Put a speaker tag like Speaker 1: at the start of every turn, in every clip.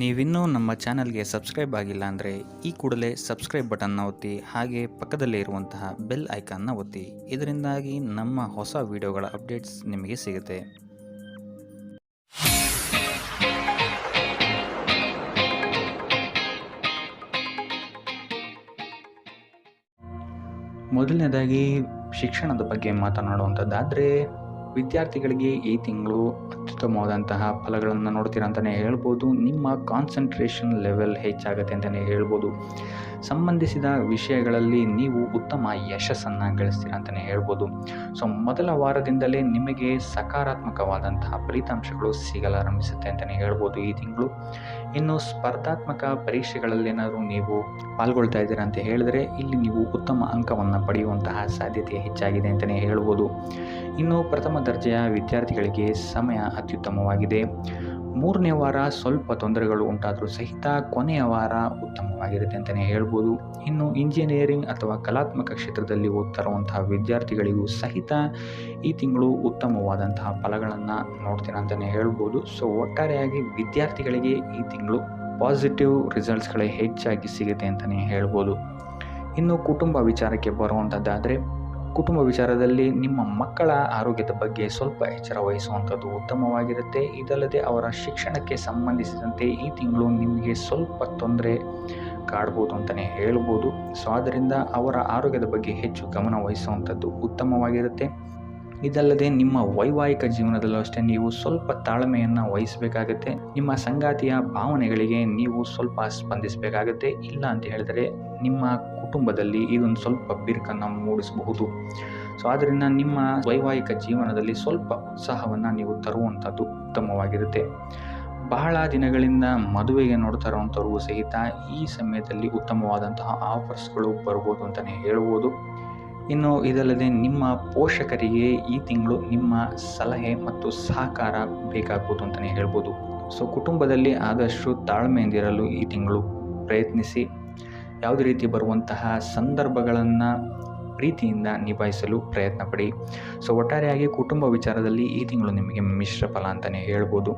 Speaker 1: ನೀವಿನ್ನೂ ನಮ್ಮ ಚಾನಲ್ಗೆ ಸಬ್ಸ್ಕ್ರೈಬ್ ಆಗಿಲ್ಲ ಅಂದರೆ ಈ ಕೂಡಲೇ ಸಬ್ಸ್ಕ್ರೈಬ್ ಬಟನ್ನ ಒತ್ತಿ, ಹಾಗೆ ಪಕ್ಕದಲ್ಲೇ ಇರುವಂತಹ ಬೆಲ್ ಐಕಾನ್ನ ಒತ್ತಿ. ಇದರಿಂದಾಗಿ ನಮ್ಮ ಹೊಸ ವಿಡಿಯೋಗಳ ಅಪ್ಡೇಟ್ಸ್ ನಿಮಗೆ ಸಿಗುತ್ತೆ. ಮೊದಲನೇದಾಗಿ ಶಿಕ್ಷಣದ ಬಗ್ಗೆ ಮಾತನಾಡುವಂಥದ್ದಾದರೆ, ವಿದ್ಯಾರ್ಥಿಗಳಿಗೆ ಈ ತಿಂಗಳು ಅತ್ಯುತ್ತಮವಾದಂತಹ ಫಲಗಳನ್ನು ನೋಡ್ತೀರಾ ಅಂತಲೇ ಹೇಳ್ಬೋದು. ನಿಮ್ಮ ಕಾನ್ಸಂಟ್ರೇಷನ್ ಲೆವೆಲ್ ಹೆಚ್ಚಾಗುತ್ತೆ ಅಂತಲೇ ಹೇಳ್ಬೋದು. ಸಂಬಂಧಿಸಿದ ವಿಷಯಗಳಲ್ಲಿ ನೀವು ಉತ್ತಮ ಯಶಸ್ಸನ್ನು ಗಳಿಸ್ತೀರಾ ಅಂತಲೇ ಹೇಳ್ಬೋದು. ಸೊ ಮೊದಲ ವಾರದಿಂದಲೇ ನಿಮಗೆ ಸಕಾರಾತ್ಮಕವಾದಂತಹ ಫಲಿತಾಂಶಗಳು ಸಿಗಲಾರಂಭಿಸುತ್ತೆ ಅಂತಲೇ ಹೇಳ್ಬೋದು ಈ ತಿಂಗಳು. ಇನ್ನು ಸ್ಪರ್ಧಾತ್ಮಕ ಪರೀಕ್ಷೆಗಳಲ್ಲೇನಾದರೂ ನೀವು ಪಾಲ್ಗೊಳ್ತಾ ಇದ್ದೀರಾ ಅಂತ ಹೇಳಿದ್ರೆ, ಇಲ್ಲಿ ನೀವು ಉತ್ತಮ ಅಂಕವನ್ನು ಪಡೆಯುವಂತಹ ಸಾಧ್ಯತೆ ಹೆಚ್ಚಾಗಿದೆ ಅಂತಲೇ ಹೇಳ್ಬೋದು. ಇನ್ನು ಪ್ರಥಮ ದರ್ಜೆಯ ವಿದ್ಯಾರ್ಥಿಗಳಿಗೆ ಸಮಯ ಅತ್ಯುತ್ತಮವಾಗಿದೆ. ಮೂರನೇ ವಾರ ಸ್ವಲ್ಪ ತೊಂದರೆಗಳು ಉಂಟಾದರೂ ಸಹಿತ ಕೊನೆಯ ವಾರ ಉತ್ತಮವಾಗಿರುತ್ತೆ ಅಂತಲೇ ಹೇಳ್ಬೋದು. ಇನ್ನು ಇಂಜಿನಿಯರಿಂಗ್ ಅಥವಾ ಕಲಾತ್ಮಕ ಕ್ಷೇತ್ರದಲ್ಲಿ ಓದ್ತಾ ಇರುವಂತಹ ವಿದ್ಯಾರ್ಥಿಗಳಿಗೂ ಸಹಿತ ಈ ತಿಂಗಳು ಉತ್ತಮವಾದಂತಹ ಫಲಗಳನ್ನು ನೋಡ್ತೀರಾ ಅಂತಲೇ ಹೇಳ್ಬೋದು. ಸೊ ಒಟ್ಟಾರೆಯಾಗಿ ವಿದ್ಯಾರ್ಥಿಗಳಿಗೆ ಈ ತಿಂಗಳು ಪಾಸಿಟಿವ್ ರಿಸಲ್ಟ್ಸ್ಗಳೇ ಹೆಚ್ಚಾಗಿ ಸಿಗುತ್ತೆ ಅಂತಲೇ ಹೇಳ್ಬೋದು. ಇನ್ನು ಕುಟುಂಬ ವಿಚಾರಕ್ಕೆ ಬರುವಂಥದ್ದಾದರೆ, ಕುಟುಂಬ ವಿಚಾರದಲ್ಲಿ ನಿಮ್ಮ ಮಕ್ಕಳ ಆರೋಗ್ಯದ ಬಗ್ಗೆ ಸ್ವಲ್ಪ ಎಚ್ಚರ ವಹಿಸುವಂಥದ್ದು ಉತ್ತಮವಾಗಿರುತ್ತೆ. ಇದಲ್ಲದೆ ಅವರ ಶಿಕ್ಷಣಕ್ಕೆ ಸಂಬಂಧಿಸಿದಂತೆ ಈ ತಿಂಗಳು ನಿಮಗೆ ಸ್ವಲ್ಪ ತೊಂದರೆ ಕಾಡ್ಬೋದು ಅಂತಲೇ ಹೇಳ್ಬೋದು. ಸೊ ಆದ್ದರಿಂದ ಅವರ ಆರೋಗ್ಯದ ಬಗ್ಗೆ ಹೆಚ್ಚು ಗಮನ ವಹಿಸುವಂಥದ್ದು ಉತ್ತಮವಾಗಿರುತ್ತೆ. ಇದಲ್ಲದೆ ನಿಮ್ಮ ವೈವಾಹಿಕ ಜೀವನದಲ್ಲೂ ಅಷ್ಟೇ ನೀವು ಸ್ವಲ್ಪ ತಾಳ್ಮೆಯನ್ನು ವಹಿಸಬೇಕಾಗುತ್ತೆ. ನಿಮ್ಮ ಸಂಗಾತಿಯ ಭಾವನೆಗಳಿಗೆ ನೀವು ಸ್ವಲ್ಪ ಸ್ಪಂದಿಸಬೇಕಾಗುತ್ತೆ. ಇಲ್ಲ ಅಂತ ಹೇಳಿದರೆ ನಿಮ್ಮ ಕುಟುಂಬದಲ್ಲಿ ಇದೊಂದು ಸ್ವಲ್ಪ ಬಿರುಕನ್ನು ಮೂಡಿಸಬಹುದು. ಸೊ ಆದ್ದರಿಂದ ನಿಮ್ಮ ವೈವಾಹಿಕ ಜೀವನದಲ್ಲಿ ಸ್ವಲ್ಪ ಉತ್ಸಾಹವನ್ನು ನೀವು ತರುವಂಥದ್ದು ಉತ್ತಮವಾಗಿರುತ್ತೆ. ಬಹಳ ದಿನಗಳಿಂದ ಮದುವೆಗೆ ನೋಡ್ತಾ ಇರುವಂಥವ್ರಿಗೂ ಸಹಿತ ಈ ಸಮಯದಲ್ಲಿ ಉತ್ತಮವಾದಂತಹ ಆಫರ್ಸ್ಗಳು ಬರ್ಬೋದು ಅಂತಲೇ ಹೇಳ್ಬೋದು. ಇನ್ನು ಇದಲ್ಲದೆ ನಿಮ್ಮ ಪೋಷಕರಿಗೆ ಈ ತಿಂಗಳು ನಿಮ್ಮ ಸಲಹೆ ಮತ್ತು ಸಹಕಾರ ಬೇಕಾಗ್ಬೋದು ಅಂತಲೇ ಹೇಳ್ಬೋದು. ಸೊ ಕುಟುಂಬದಲ್ಲಿ ಆದಷ್ಟು ತಾಳ್ಮೆಯಿಂದಿರಲು ಈ ತಿಂಗಳು ಪ್ರಯತ್ನಿಸಿ. ಯಾವುದೇ ರೀತಿ ಬರುವಂತಹ ಸಂದರ್ಭಗಳನ್ನು ಪ್ರೀತಿಯಿಂದ ನಿಭಾಯಿಸಲು ಪ್ರಯತ್ನ ಪಡಿ. ಸೊ ಒಟ್ಟಾರೆಯಾಗಿ ಕುಟುಂಬ ವಿಚಾರದಲ್ಲಿ ಈ ತಿಂಗಳು ನಿಮಗೆ ಮಿಶ್ರ ಫಲ ಅಂತಲೇ ಹೇಳ್ಬೋದು.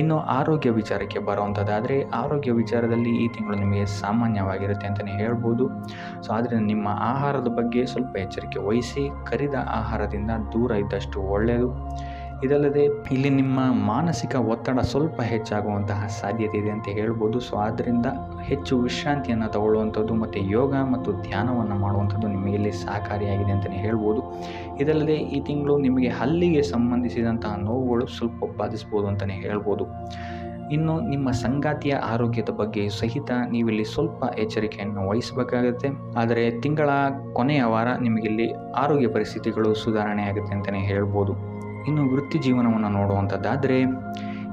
Speaker 1: ಇನ್ನು ಆರೋಗ್ಯ ವಿಚಾರಕ್ಕೆ ಬರುವಂಥದ್ದಾದರೆ, ಆರೋಗ್ಯ ವಿಚಾರದಲ್ಲಿ ಈ ತಿಂಗಳು ನಿಮಗೆ ಸಾಮಾನ್ಯವಾಗಿರುತ್ತೆ ಅಂತಲೇ ಹೇಳ್ಬೋದು. ಸೊ ಆದ್ದರಿಂದ ನಿಮ್ಮ ಆಹಾರದ ಬಗ್ಗೆ ಸ್ವಲ್ಪ ಎಚ್ಚರಿಕೆ ವಹಿಸಿ. ಕರಿದ ಆಹಾರದಿಂದ ದೂರ ಇದ್ದಷ್ಟು ಒಳ್ಳೆಯದು. ಇದಲ್ಲದೆ ಇಲ್ಲಿ ನಿಮ್ಮ ಮಾನಸಿಕ ಒತ್ತಡ ಸ್ವಲ್ಪ ಹೆಚ್ಚಾಗುವಂತಹ ಸಾಧ್ಯತೆ ಇದೆ ಅಂತ ಹೇಳ್ಬೋದು. ಸೊ ಆದ್ದರಿಂದ ಹೆಚ್ಚು ವಿಶ್ರಾಂತಿಯನ್ನು ತಗೊಳ್ಳುವಂಥದ್ದು ಮತ್ತು ಯೋಗ ಮತ್ತು ಧ್ಯಾನವನ್ನು ಮಾಡುವಂಥದ್ದು ನಿಮಗೆ ಇಲ್ಲಿ ಸಹಕಾರಿಯಾಗಿದೆ ಅಂತಲೇ ಹೇಳ್ಬೋದು. ಇದಲ್ಲದೆ ಈ ತಿಂಗಳು ನಿಮಗೆ ಹಲ್ಲಿಗೆ ಸಂಬಂಧಿಸಿದಂತಹ ನೋವುಗಳು ಸ್ವಲ್ಪ ಬಾಧಿಸ್ಬೋದು ಅಂತಲೇ ಹೇಳ್ಬೋದು. ಇನ್ನು ನಿಮ್ಮ ಸಂಗಾತಿಯ ಆರೋಗ್ಯದ ಬಗ್ಗೆ ಸಹಿತ ನೀವಿಲ್ಲಿ ಸ್ವಲ್ಪ ಎಚ್ಚರಿಕೆಯನ್ನು ವಹಿಸಬೇಕಾಗುತ್ತೆ. ಆದರೆ ತಿಂಗಳ ಕೊನೆಯ ವಾರ ನಿಮಗಿಲ್ಲಿ ಆರೋಗ್ಯ ಪರಿಸ್ಥಿತಿಗಳು ಸುಧಾರಣೆ ಆಗುತ್ತೆ ಅಂತಲೇ ಹೇಳ್ಬೋದು. ಇನ್ನು ವೃತ್ತಿ ಜೀವನವನ್ನು ನೋಡುವಂಥದ್ದಾದರೆ,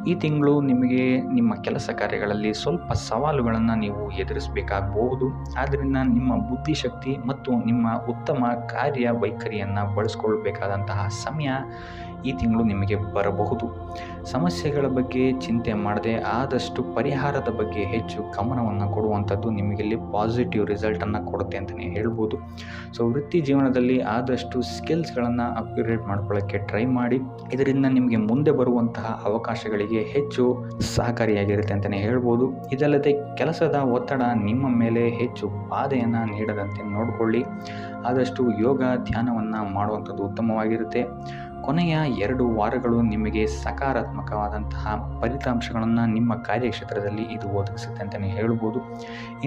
Speaker 1: ಈ ತಿಂಗಳು ನಿಮಗೆ ನಿಮ್ಮ ಕೆಲಸ ಕಾರ್ಯಗಳಲ್ಲಿ ಸ್ವಲ್ಪ ಸವಾಲುಗಳನ್ನು ನೀವು ಎದುರಿಸಬೇಕಾಗಬಹುದು. ಆದ್ದರಿಂದ ನಿಮ್ಮ ಬುದ್ಧಿಶಕ್ತಿ ಮತ್ತು ನಿಮ್ಮ ಉತ್ತಮ ಕಾರ್ಯ ವೈಖರಿಯನ್ನು ಬಳಸ್ಕೊಳ್ಬೇಕಾದಂತಹ ಸಮಯ ಈ ತಿಂಗಳು ನಿಮಗೆ ಬರಬಹುದು. ಸಮಸ್ಯೆಗಳ ಬಗ್ಗೆ ಚಿಂತೆ ಮಾಡದೆ ಆದಷ್ಟು ಪರಿಹಾರದ ಬಗ್ಗೆ ಹೆಚ್ಚು ಗಮನವನ್ನು ಕೊಡುವಂಥದ್ದು ನಿಮಗಿಲ್ಲಿ ಪಾಸಿಟಿವ್ ರಿಸಲ್ಟನ್ನು ಕೊಡುತ್ತೆ ಅಂತಲೇ ಹೇಳ್ಬೋದು. ಸೊ ವೃತ್ತಿ ಜೀವನದಲ್ಲಿ ಆದಷ್ಟು ಸ್ಕಿಲ್ಸ್ಗಳನ್ನು ಅಪ್ಗ್ರೇಡ್ ಮಾಡ್ಕೊಳ್ಳೋಕ್ಕೆ ಟ್ರೈ ಮಾಡಿ. ಇದರಿಂದ ನಿಮಗೆ ಮುಂದೆ ಬರುವಂತಹ ಅವಕಾಶಗಳಿಗೆ ಹೆಚ್ಚು ಸಹಕಾರಿಯಾಗಿರುತ್ತೆ ಅಂತಲೇ ಹೇಳ್ಬೋದು. ಇದಲ್ಲದೆ ಕೆಲಸದ ಒತ್ತಡ ನಿಮ್ಮ ಮೇಲೆ ಹೆಚ್ಚು ಬಾಧೆಯನ್ನು ನೀಡದಂತೆ ನೋಡಿಕೊಳ್ಳಿ. ಆದಷ್ಟು ಯೋಗ ಧ್ಯಾನವನ್ನು ಮಾಡುವಂಥದ್ದು ಉತ್ತಮವಾಗಿರುತ್ತೆ. ಕೊನೆಯ 2 ವಾರಗಳು ನಿಮಗೆ ಸಕಾರಾತ್ಮಕವಾದಂತಹ ಫಲಿತಾಂಶಗಳನ್ನು ನಿಮ್ಮ ಕಾರ್ಯಕ್ಷೇತ್ರದಲ್ಲಿ ಇದು ಒದಗಿಸುತ್ತೆ ಅಂತಲೇ ಹೇಳ್ಬೋದು.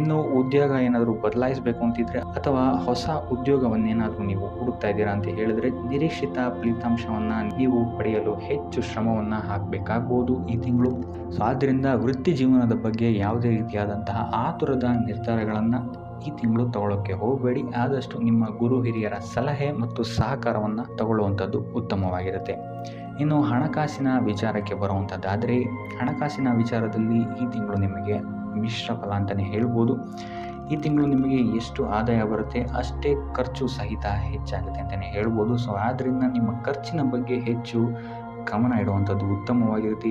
Speaker 1: ಇನ್ನು ಉದ್ಯೋಗ ಏನಾದರೂ ಬದಲಾಯಿಸಬೇಕು ಅಂತಿದ್ರೆ ಅಥವಾ ಹೊಸ ಉದ್ಯೋಗವನ್ನೇನಾದರೂ ನೀವು ಹುಡುಕ್ತಾ ಇದ್ದೀರಾ ಅಂತ ಹೇಳಿದ್ರೆ, ನಿರೀಕ್ಷಿತ ಫಲಿತಾಂಶವನ್ನು ನೀವು ಪಡೆಯಲು ಹೆಚ್ಚು ಶ್ರಮವನ್ನು ಹಾಕಬೇಕಾಗ್ಬೋದು ಈ ತಿಂಗಳು. ಸೊ ಆದ್ದರಿಂದ ವೃತ್ತಿ ಜೀವನದ ಬಗ್ಗೆ ಯಾವುದೇ ರೀತಿಯಾದಂತಹ ಆತುರದ ನಿರ್ಧಾರಗಳನ್ನು ಈ ತಿಂಗಳು ತಗೊಳ್ಳೋಕ್ಕೆ ಹೋಗಬೇಡಿ. ಆದಷ್ಟು ನಿಮ್ಮ ಗುರು ಹಿರಿಯರ ಸಲಹೆ ಮತ್ತು ಸಹಕಾರವನ್ನು ತಗೊಳ್ಳುವಂಥದ್ದು ಉತ್ತಮವಾಗಿರುತ್ತೆ. ಇನ್ನು ಹಣಕಾಸಿನ ವಿಚಾರಕ್ಕೆ ಬರುವಂಥದ್ದಾದರೆ, ಹಣಕಾಸಿನ ವಿಚಾರದಲ್ಲಿ ಈ ತಿಂಗಳು ನಿಮಗೆ ಮಿಶ್ರ ಫಲ ಅಂತಲೇ ಹೇಳ್ಬೋದು. ಈ ತಿಂಗಳು ನಿಮಗೆ ಎಷ್ಟು ಆದಾಯ ಬರುತ್ತೆ ಅಷ್ಟೇ ಖರ್ಚು ಸಹಿತ ಹೆಚ್ಚಾಗುತ್ತೆ ಅಂತಲೇ ಹೇಳ್ಬೋದು. ಸೊ ಆದ್ದರಿಂದ ನಿಮ್ಮ ಖರ್ಚಿನ ಬಗ್ಗೆ ಹೆಚ್ಚು ಗಮನ ಇಡುವಂಥದ್ದು ಉತ್ತಮವಾಗಿರುತ್ತೆ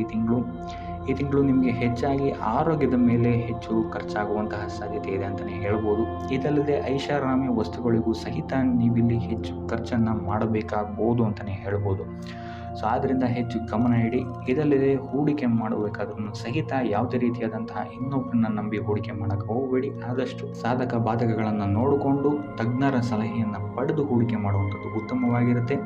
Speaker 1: ಈ ತಿಂಗಳು ನಿಮಗೆ ಹೆಚ್ಚಾಗಿ ಆರೋಗ್ಯದ ಮೇಲೆ ಹೆಚ್ಚು ಖರ್ಚಾಗುವಂತಹ ಸಾಧ್ಯತೆ ಇದೆ ಅಂತಲೇ ಹೇಳ್ಬೋದು. ಇದಲ್ಲದೆ ಐಷಾರಾಮಿ ವಸ್ತುಗಳಿಗೂ ಸಹಿತ ನೀವಿಲ್ಲಿ ಹೆಚ್ಚು ಖರ್ಚನ್ನು ಮಾಡಬೇಕಾಗ್ಬೋದು ಅಂತಲೇ ಹೇಳ್ಬೋದು. ಸೊ ಆದ್ದರಿಂದ ಹೆಚ್ಚು ಗಮನ ಇಡಿ. ಇದಲ್ಲದೆ ಹೂಡಿಕೆ ಮಾಡಬೇಕಾದ್ರೂ ಸಹಿತ ಯಾವುದೇ ರೀತಿಯಾದಂತಹ ಇನ್ನೊಬ್ಬರನ್ನ ನಂಬಿ ಹೂಡಿಕೆ ಮಾಡೋಕ್ಕೆ ಹೋಗಬೇಡಿ. ಆದಷ್ಟು ಸಾಧಕ ಬಾಧಕಗಳನ್ನು ನೋಡಿಕೊಂಡು ತಜ್ಞರ ಸಲಹೆಯನ್ನು ಪಡೆದು ಹೂಡಿಕೆ ಮಾಡುವಂಥದ್ದು ಉತ್ತಮವಾಗಿರುತ್ತೆ.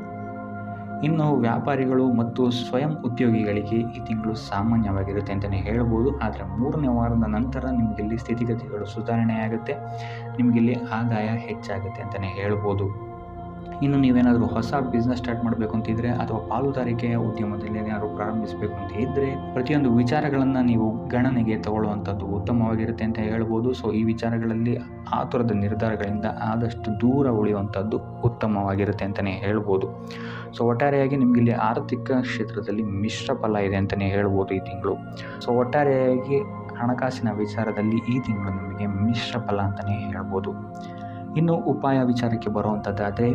Speaker 1: ಇನ್ನು ವ್ಯಾಪಾರಿಗಳು ಮತ್ತು ಸ್ವಯಂ ಉದ್ಯೋಗಿಗಳಿಗೆ ಈ ತಿಂಗಳು ಸಾಮಾನ್ಯವಾಗಿರುತ್ತೆ ಅಂತಲೇ ಹೇಳ್ಬೋದು. ಆದರೆ 3ನೇ ವಾರದ ನಂತರ ನಿಮಗಿಲ್ಲಿ ಸ್ಥಿತಿಗತಿಗಳು ಸುಧಾರಣೆಯಾಗುತ್ತೆ, ನಿಮಗಿಲ್ಲಿ ಆದಾಯ ಹೆಚ್ಚಾಗುತ್ತೆ ಅಂತಲೇ ಹೇಳ್ಬೋದು. ಇನ್ನು ನೀವೇನಾದರೂ ಹೊಸ ಬಿಸ್ನೆಸ್ ಸ್ಟಾರ್ಟ್ ಮಾಡಬೇಕು ಅಂತಿದ್ರೆ ಅಥವಾ ಪಾಲುದಾರಿಕೆಯ ಉದ್ಯಮದಲ್ಲಿ ಏನಾದರೂ ಪ್ರಾರಂಭಿಸಬೇಕು ಅಂತ ಇದ್ದರೆ ಪ್ರತಿಯೊಂದು ವಿಚಾರಗಳನ್ನು ನೀವು ಗಣನೆಗೆ ತಗೊಳ್ಳುವಂಥದ್ದು ಉತ್ತಮವಾಗಿರುತ್ತೆ ಅಂತ ಹೇಳ್ಬೋದು. ಸೊ ಈ ವಿಚಾರಗಳಲ್ಲಿ ಆತುರದ ನಿರ್ಧಾರಗಳಿಂದ ಆದಷ್ಟು ದೂರ ಉಳಿಯುವಂಥದ್ದು ಉತ್ತಮವಾಗಿರುತ್ತೆ ಅಂತಲೇ ಹೇಳ್ಬೋದು. ಸೊ ಒಟ್ಟಾರೆಯಾಗಿ ನಿಮಗಿಲ್ಲಿ ಆರ್ಥಿಕ ಕ್ಷೇತ್ರದಲ್ಲಿ ಮಿಶ್ರ ಫಲ ಇದೆ ಅಂತಲೇ ಹೇಳ್ಬೋದು ಈ ತಿಂಗಳು. ಸೊ ಒಟ್ಟಾರೆಯಾಗಿ ಹಣಕಾಸಿನ ವಿಚಾರದಲ್ಲಿ ಈ ತಿಂಗಳು ನಿಮಗೆ ಮಿಶ್ರ ಫಲ ಅಂತಲೇ ಹೇಳ್ಬೋದು. ಇನ್ನು ಉಪಾಯ ವಿಚಾರಕ್ಕೆ ಬರುವಂಥದ್ದಾದರೆ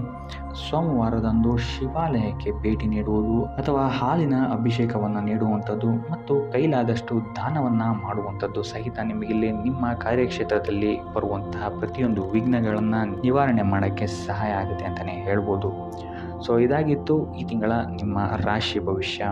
Speaker 1: ಸೋಮವಾರದಂದು ಶಿವಾಲಯಕ್ಕೆ ಭೇಟಿ ನೀಡುವುದು ಅಥವಾ ಹಾಲಿನ ಅಭಿಷೇಕವನ್ನು ನೀಡುವಂಥದ್ದು ಮತ್ತು ಕೈಲಾದಷ್ಟು ದಾನವನ್ನು ಮಾಡುವಂಥದ್ದು ಸಹಿತ ನಿಮಗಿಲ್ಲಿ ನಿಮ್ಮ ಕಾರ್ಯಕ್ಷೇತ್ರದಲ್ಲಿ ಬರುವಂತಹ ಪ್ರತಿಯೊಂದು ವಿಘ್ನಗಳನ್ನು ನಿವಾರಣೆ ಮಾಡೋಕ್ಕೆ ಸಹಾಯ ಆಗುತ್ತೆ ಅಂತಲೇ ಹೇಳ್ಬೋದು. ಸೊ ಇದಾಗಿತ್ತು ಈ ತಿಂಗಳ ನಿಮ್ಮ ರಾಶಿ ಭವಿಷ್ಯ.